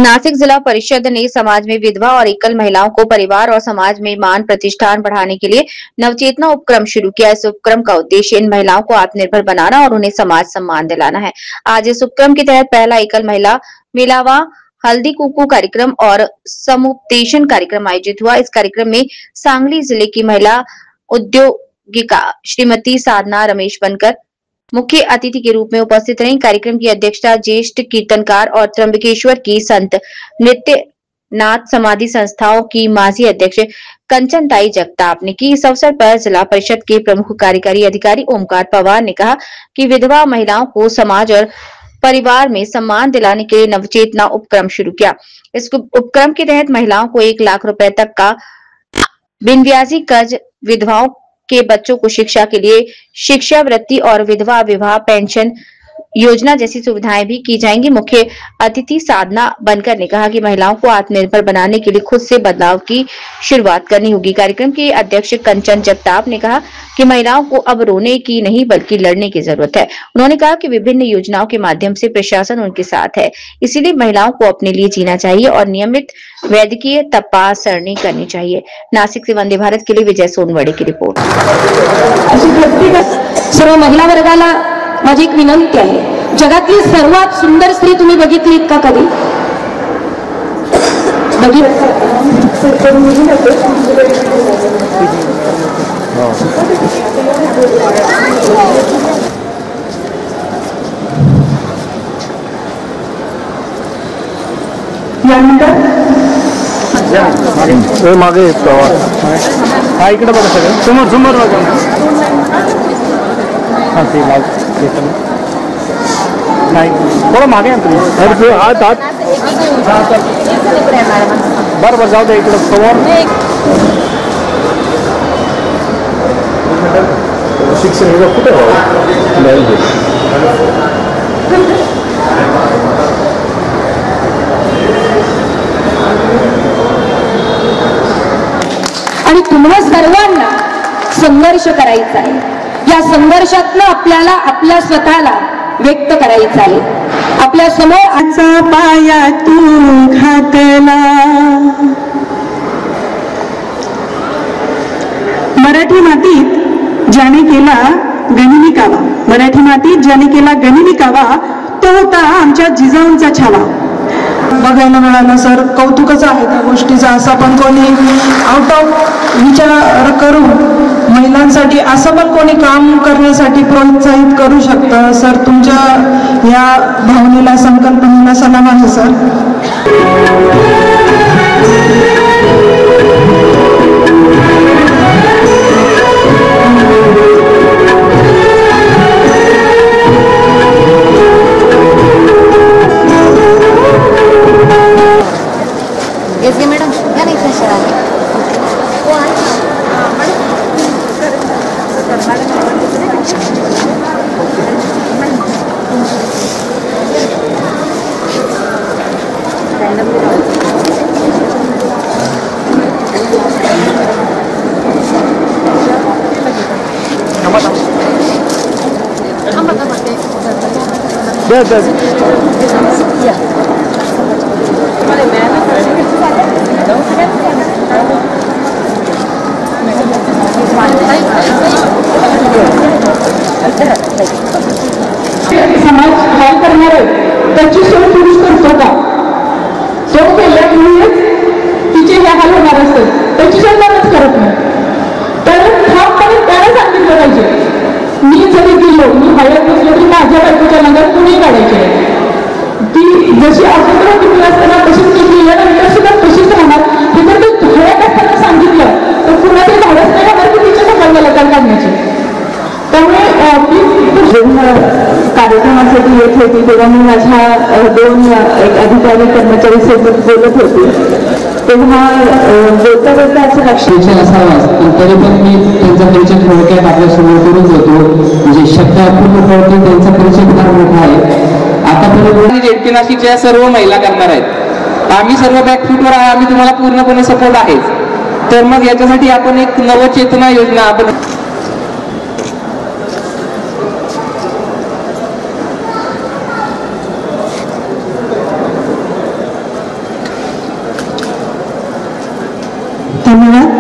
नासिक जिला परिषद ने समाज में विधवा और एकल महिलाओं को परिवार और समाज में मान प्रतिष्ठान बढ़ाने के लिए नवचेतना उपक्रम शुरू किया। इस उपक्रम का उद्देश्य इन महिलाओं को आत्मनिर्भर बनाना और उन्हें समाज सम्मान दिलाना है। आज इस उपक्रम के तहत पहला एकल महिला मिलावा हल्दी कुंकू कार्यक्रम और समुपदेशन कार्यक्रम आयोजित हुआ। इस कार्यक्रम में सांगली जिले की महिला उद्योगिका श्रीमती साधना रमेश बनकर मुख्य अतिथि के रूप में उपस्थित रही। कार्यक्रम की अध्यक्षता ज्येष्ठ कीर्तनकार और त्र्यंबकेश्वर की संत नृत्य नाथ समाधि संस्थाओं की माजी अध्यक्ष कंचन ताई जगताप ने की। इस अवसर पर जिला परिषद के प्रमुख कार्यकारी अधिकारी ओमकार पवार ने कहा कि विधवा महिलाओं को समाज और परिवार में सम्मान दिलाने के लिए नवचेतना उपक्रम शुरू किया। इस उपक्रम के तहत महिलाओं को 1 लाख रुपए तक का बिन ब्याजी कर्ज, विधवाओं के बच्चों को शिक्षा के लिए शिक्षावृत्ति और विधवा विवाह पेंशन योजना जैसी सुविधाएं भी की जाएंगी। मुख्य अतिथि साधना बनकर ने कहा कि महिलाओं को आत्मनिर्भर बनाने के लिए खुद से बदलाव की शुरुआत करनी होगी। कार्यक्रम के अध्यक्ष कंचन जगताप ने कहा कि महिलाओं को अब रोने की नहीं बल्कि लड़ने की जरूरत है। उन्होंने कहा कि विभिन्न योजनाओं के माध्यम से प्रशासन उनके साथ है, इसीलिए महिलाओं को अपने लिए जीना चाहिए और नियमित वैद्यकीय तपासणी करनी चाहिए। नासिक से वंदे भारत के लिए विजय सोनवड़े की रिपोर्ट। सर्व महिला वर्गाला माझी एक विनंती आहे, जगातली सर्वात सुंदर स्त्री तुम्ही बघितलीत का कधी? मागे हा इकडे बघा सगळं समोर समोर बघा हा ते नाही थोडं मागे हात हात बरं बरं जाऊ दे इकडं समोर शिक्षण कुठे आणि तुम्हाला सर्वांना संघर्ष करायचा आहे। या संघर्षातनं आपल्याला आपल्या स्वतःला व्यक्त करायचं आहे। आपल्या समोर आचा पाया तू घातला, मराठी मातीत ज्याने केला गनिमी कावा, मराठी मातीत ज्याने केला गनिमी कावा तो होता आमच्या जिजाऊंचा छावा। बघायला मिळालं सर, कौतुकच आहे त्या गोष्टीचा। असं पण कोणी आउट ऑफ विचार करून महिलांसाठी असं पण कोणी काम करण्यासाठी प्रोत्साहित करू शकतं सर। तुमच्या या भावनेला, संकल्पनेला सलाम आहे सर। समाज काय करणार आहे त्याची सोय पुरुष करतो का? तो केल्यामुळेच तिचे हे हाल होणार असतात, त्याची सोय कोणच करत नाही। तर ठामपणे त्याला सांगितलं पाहिजे, मी जरी गेलो, मी हळद नसलो तरी माझ्या बायकोच्या नगर कुणी काढायचे, ती जशी अगोदर टिकली असताना तशीच टिकली, यानंतर सुद्धा तशीच राहणार। हे जर ते हळद असताना सांगितलं तर पुन्हा ते धाडस नाही होणार की तिच्या सकाळला लग्न काढण्याची। त्यामुळे कार्यक्रमासाठी येत होती तेव्हा मी माझ्या 2 अधिकारी कर्मचारी सोबत बोलत होते, तेव्हा बोलता बोलता असं लक्षात असावाच, तरी पण मी त्यांचा परिचय थोडक्यात आपल्यासमोर करून होतो। म्हणजे शब्द अपूर्ण पडतो, त्यांचा परिचय फार मोठा आहे। आतापर्यंत जेडपी नाशिकच्या सर्व महिला करणार आहेत, आम्ही सर्व बॅकफूटवर आहे, आम्ही तुम्हाला पूर्णपणे सपोर्ट आहेच। तर मग याच्यासाठी आपण एक नवचेतना योजना आपण धन्यवाद.